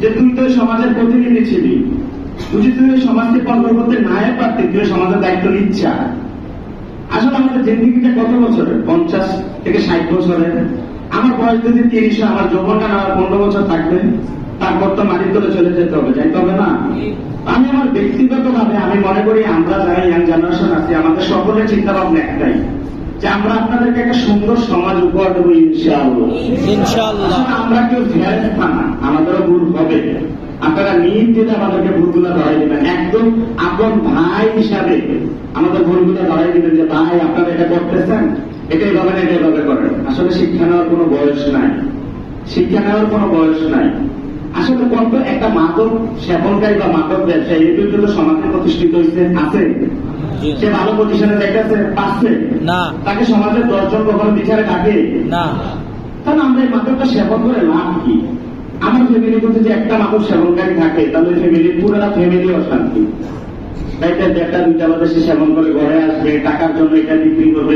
যে তুই তো সমাজের প্রতিনিধি ছিলি, বুঝি তুই সমাজকে কন্ট্রোল করতে না পারতি, তুই সমাজের দায়িত্ব নিচ্ছা। আসলে আমাদের জিন্দিগিটা কত বছরের? 50 থেকে 60 বছরের। আমার বয়স যদি 30, আমার যৌবনটা আমার 15 বছর থাকবে, তারপর তো মাটির তলে চলে যেতে হবে, যাইতে হবে না? আমি আমার ব্যক্তিগত ভাবে আমি মনে করি আমরা যারা ইয়াং জেনারেশন আছি, আমাদের সকলের চিন্তা ভাবনা একটাই, যে আমরা আপনাদেরকে একটা সুন্দর সমাজ উপহার দেবো ইনশাআল্লাহ। আমরা কেউ ফেরাই না, আমাদেরও ভুল হবে। আপনারা নির্দিতে আমাদেরকে ভুলগুলো ধরাই দেবেন, একদম আপন ভাই হিসাবে আমাদের ভুলগুলো ধরাই দিবেন, যে ভাই আপনারা এটা করতেছেন, এটাই ভাবে না, এটাই ভাবে করেন। আসলে শিক্ষা নেওয়ার কোনো বয়স নাই, শিক্ষা নেওয়ার কোনো বয়স নাই। আসলে কত একটা মাদক সেবনকারী বা মাদক ব্যবসায়ী এই পর্যন্ত সমাজে প্রতিষ্ঠিত হয়েছে আছে? সে ভালো পজিশনে দেখতেছে পাচ্ছে না, তাকে সমাজের 10 জন কখনো বিচারে ডাকে না। তাহলে আমরা এই মাদকটা সেবন করে লাভ কি? আমার ফ্যামিলি করতে যে একটা মাদক সেবনকারী থাকে, তাহলে ফ্যামিলির পুরোটা ফ্যামিলি অশান্তি। তাই একটা 2টা বাজে সে সেবন করে ঘরে আসবে, টাকার জন্য এটা বিক্রি করবে।